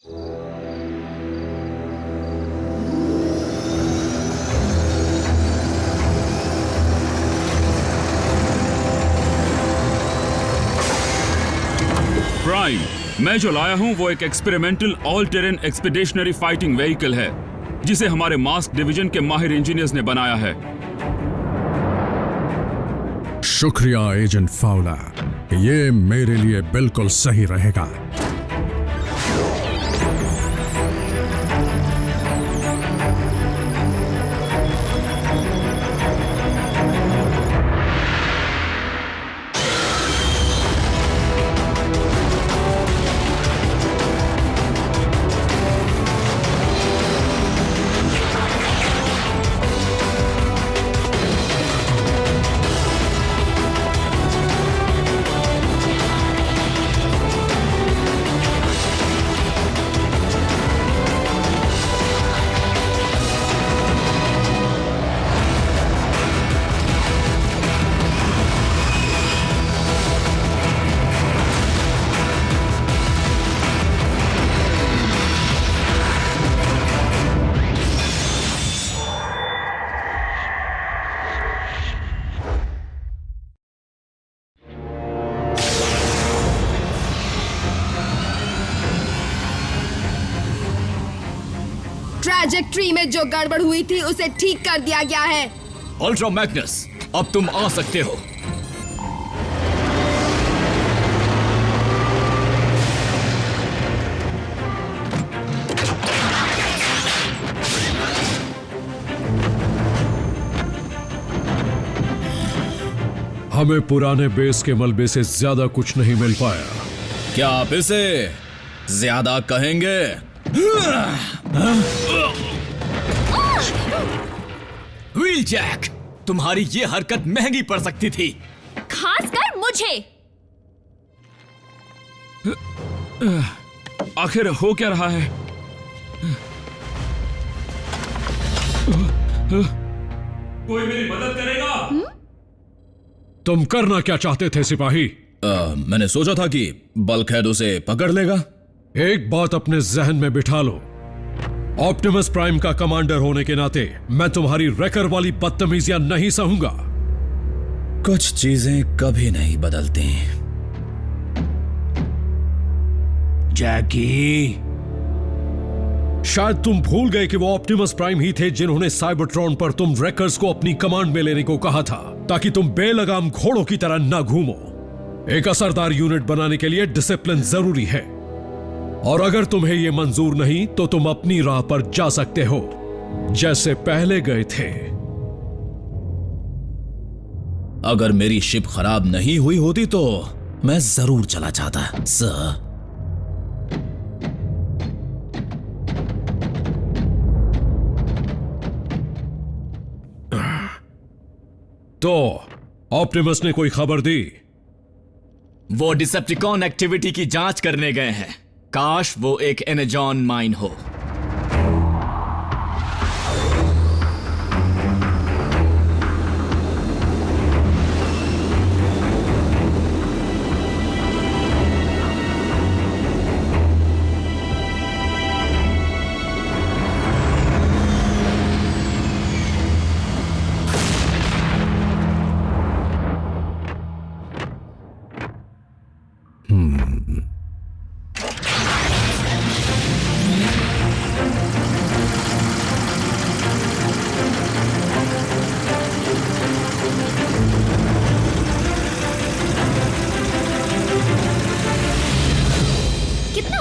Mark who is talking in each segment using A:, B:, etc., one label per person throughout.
A: Prime, मैं जो लाया हूं वो एक experimental all terrain expeditionary fighting vehicle है जिसे हमारे मास्क डिवीजन के माहिर इंजीनियर्स ने बनाया है।
B: शुक्रिया एजेंट फाउलर, ये मेरे लिए बिल्कुल सही रहेगा।
C: ट्रैजेक्टरी में जो गड़बड़ हुई थी उसे ठीक कर दिया गया है।
D: अल्ट्रा मैग्नस, अब तुम आ सकते हो।
B: हमें पुराने बेस के मलबे से ज्यादा कुछ नहीं मिल पाया।
D: क्या आप इसे ज्यादा कहेंगे? व्हील जैक, तुम्हारी ये हरकत महंगी पड़ सकती थी,
C: खासकर मुझे।
A: आखिर हो क्या रहा है? कोई मेरी मदद करेगा?
B: तुम करना क्या चाहते थे सिपाही?
D: मैंने सोचा था कि बल्कहेड उसे पकड़ लेगा।
B: एक बात अपने जहन में बिठा लो, ऑप्टिमस प्राइम का कमांडर होने के नाते मैं तुम्हारी रेकर वाली बदतमीजियां नहीं सहूंगा।
D: कुछ चीजें कभी नहीं बदलती।
B: जैकी, शायद तुम भूल गए कि वो ऑप्टिमस प्राइम ही थे जिन्होंने साइबरट्रॉन पर तुम रेकर्स को अपनी कमांड में लेने को कहा था, ताकि तुम बेलगाम घोड़ों की तरह न घूमो। एक असरदार यूनिट बनाने के लिए डिसिप्लिन जरूरी है, और अगर तुम्हें यह मंजूर नहीं तो तुम अपनी राह पर जा सकते हो, जैसे पहले गए थे।
D: अगर मेरी शिप खराब नहीं हुई होती तो मैं जरूर चला जाता, सर।
B: तो ऑप्टिमस ने कोई खबर दी?
D: वो डिसेप्टिकॉन एक्टिविटी की जांच करने गए हैं। काश वो एक एनर्जॉन माइन हो।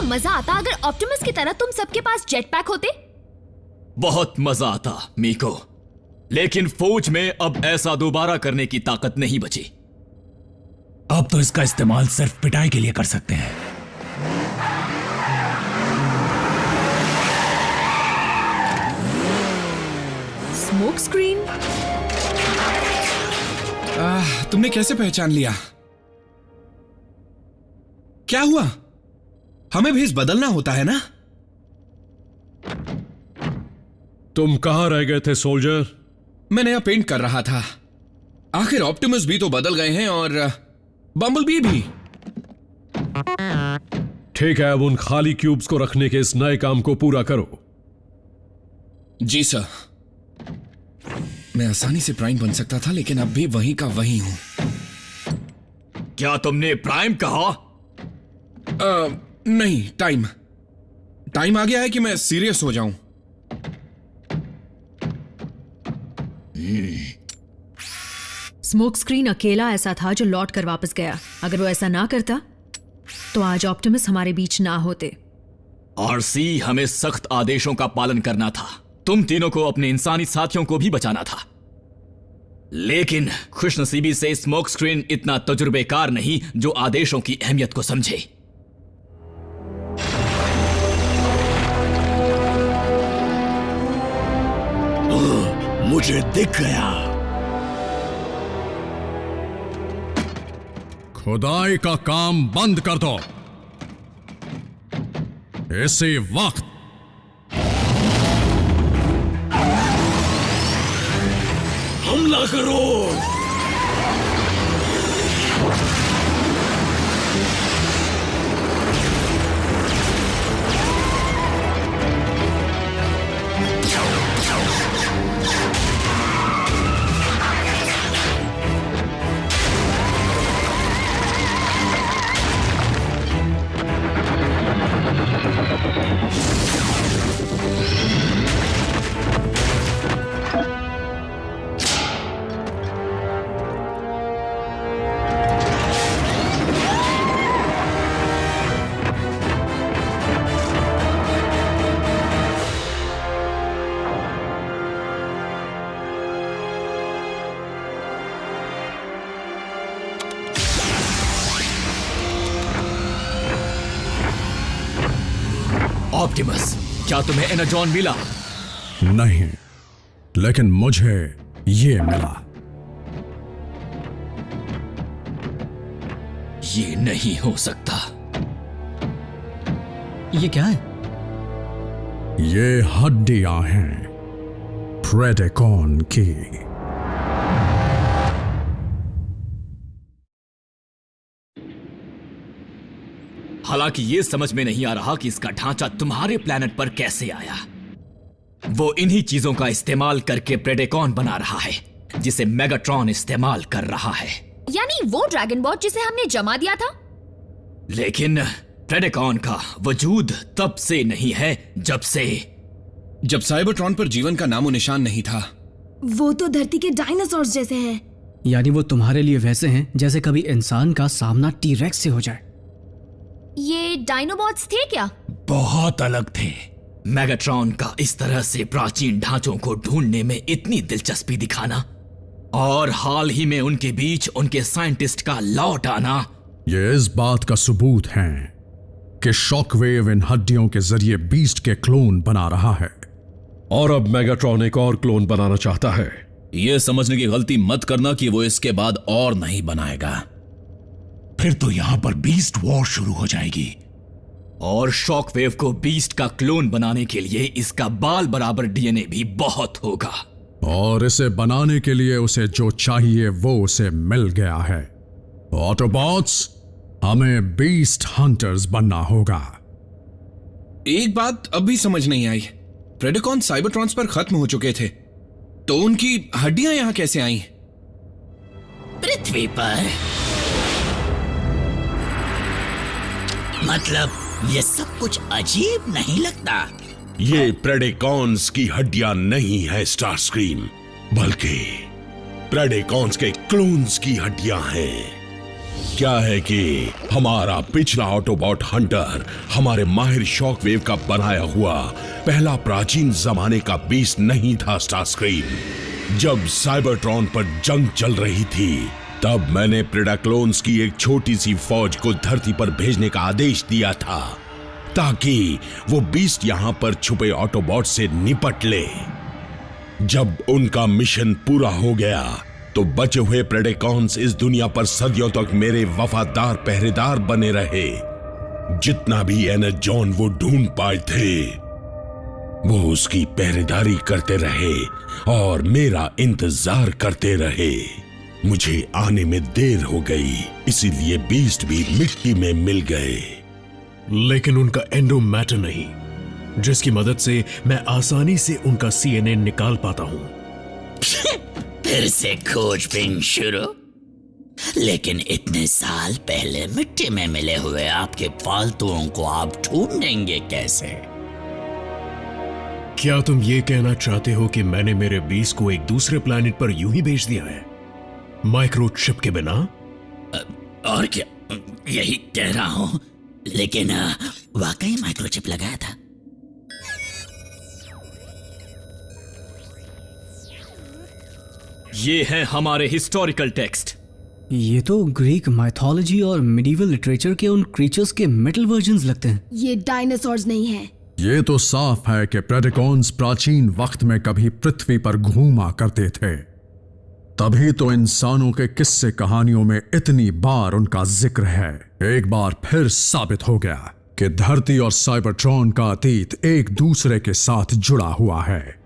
C: मजा आता अगर ऑप्टिमस की तरह तुम सबके पास जेट पैक होते।
D: बहुत मजा आता मीको, लेकिन फौज में अब ऐसा दोबारा करने की ताकत नहीं बची।
E: अब तो इसका इस्तेमाल सिर्फ पिटाई के लिए कर सकते हैं।
C: Smoke screen?
F: तुमने कैसे पहचान लिया? क्या हुआ? हमें भेस बदलना होता है ना?
B: तुम कहां रह गए थे सोल्जर?
F: मैं नया पेंट कर रहा था। आखिर ऑप्टिमस भी तो बदल गए हैं और बम्बलबी भी।
B: ठीक है, अब उन खाली क्यूब्स को रखने के इस नए काम को पूरा करो।
F: जी सर। मैं आसानी से प्राइम बन सकता था, लेकिन अब भी वहीं का वहीं हूं।
D: क्या तुमने प्राइम कहा?
F: नहीं, टाइम आ गया है कि मैं सीरियस हो जाऊं।
G: स्मोक स्क्रीन अकेला ऐसा था जो लौट कर वापस गया। अगर वो ऐसा ना करता तो आज ऑप्टिमस हमारे बीच ना होते।
D: आरसी, हमें सख्त आदेशों का पालन करना था। तुम तीनों को अपने इंसानी साथियों को भी बचाना था। लेकिन खुशनसीबी से स्मोक स्क्रीन इतना तजुर्बेकार नहीं जो आदेशों की अहमियत को समझे।
E: मुझे दिख गया।
B: खुदाई का काम बंद कर दो इसी वक्त।
E: हमला करो।
D: ऑप्टिमस, क्या तुम्हें एनर्जॉन मिला?
B: नहीं, लेकिन मुझे ये मिला।
D: ये नहीं हो सकता।
E: ये क्या है?
B: ये हड्डियां हैं प्रेडेकॉन की।
D: हालांकि यह समझ में नहीं आ रहा कि इसका ढांचा तुम्हारे प्लेनेट पर कैसे आया। वो इन्हीं चीजों का इस्तेमाल करके प्रेडेकॉन बना रहा है जिसे मेगाट्रॉन इस्तेमाल कर रहा है।
C: यानी वो ड्रैगन बॉट जिसे हमने जमा दिया था।
D: लेकिन प्रेडेकॉन का वजूद तब से नहीं है जब
F: साइबरट्रॉन पर जीवन का नामो निशान नहीं था।
H: वो तो धरती के डायनासोर्स जैसे हैं।
E: यानी वो तुम्हारे लिए वैसे हैं जैसे कभी इंसान का सामना टी-रेक्स से हो जाए।
C: ये डायनोबॉट्स थे क्या?
E: बहुत अलग थे।
D: मेगाट्रॉन का इस तरह से प्राचीन ढांचों को ढूंढने में इतनी दिलचस्पी दिखाना और हाल ही में उनके बीच उनके साइंटिस्ट का लौट आना,
B: ये इस बात का सबूत है कि शॉकवेव इन हड्डियों के जरिए बीस्ट के क्लोन बना रहा है और अब मेगाट्रॉन एक और क्लोन बनाना चाहता है।
I: यह समझने की गलती मत करना कि वो इसके बाद और नहीं बनाएगा।
E: फिर तो यहां पर बीस्ट वॉर शुरू हो जाएगी।
D: और शॉकवेव को बीस्ट का क्लोन बनाने के लिए इसका बाल बराबर डीएनए भी बहुत होगा।
B: और इसे बनाने के लिए उसे जो चाहिए वो उसे मिल गया है। ऑटोबॉट्स, हमें बीस्ट हंटर्स बनना होगा।
F: एक बात अब भी समझ नहीं आई। प्रेडेकॉन साइबरट्रॉन्स पर खत्म हो चुके थे, तो उनकी हड्डियां यहां कैसे आईं?
J: पृथ्वी पर? मतलब ये सब कुछ अजीब नहीं लगता?
K: ये प्रेडेकॉन्स की हड्डियां नहीं है स्टारस्क्रीम, बल्कि प्रेडेकॉन्स के क्लोन्स की हड्डियां हैं। क्या है कि हमारा पिछला ऑटोबॉट हंटर हमारे माहिर शॉकवेव का बनाया हुआ पहला प्राचीन जमाने का बीस्ट नहीं था स्टारस्क्रीम। जब साइबरट्रॉन पर जंग चल रही थी तब मैंने प्रेडाक्लोन्स की एक छोटी सी फौज को धरती पर भेजने का आदेश दिया था ताकि वो बीस्ट यहां पर छुपे ऑटोबॉट से निपट ले। जब उनका मिशन पूरा हो गया तो बचे हुए प्रेडेकॉन्स इस दुनिया पर सदियों तक मेरे वफादार पहरेदार बने रहे। जितना भी एनर्जॉन वो ढूंढ पाए थे वो उसकी पहरेदारी करते रहे और मेरा इंतजार करते रहे। मुझे आने में देर हो गई, इसीलिए बीस्ट भी मिट्टी में मिल गए।
B: लेकिन उनका एंडोमैटर नहीं, जिसकी मदद से मैं आसानी से उनका सीएनए निकाल पाता हूं।
J: फिर से खोजबीन शुरू। लेकिन इतने साल पहले मिट्टी में मिले हुए आपके पालतुओं को आप ढूंढेंगे कैसे?
B: क्या तुम ये कहना चाहते हो कि मैंने मेरे बीस को एक दूसरे प्लैनेट पर यूं ही भेज दिया है, माइक्रोचिप के बिना?
J: और क्या, यही कह रहा हूं। लेकिन वाकई माइक्रोचिप लगाया था।
D: ये हैं हमारे हिस्टोरिकल टेक्स्ट।
E: ये तो ग्रीक माइथोलॉजी और मिडिवल लिटरेचर के उन क्रीचर्स के मेटल वर्जन्स लगते हैं।
H: ये डायनासोर्स नहीं है।
B: ये तो साफ है कि प्रेडिकॉन्स प्राचीन वक्त में कभी पृथ्वी पर घूमा करते थे, तभी तो इंसानों के किस्से कहानियों में इतनी बार उनका जिक्र है। एक बार फिर साबित हो गया कि धरती और साइबरट्रॉन का अतीत एक दूसरे के साथ जुड़ा हुआ है।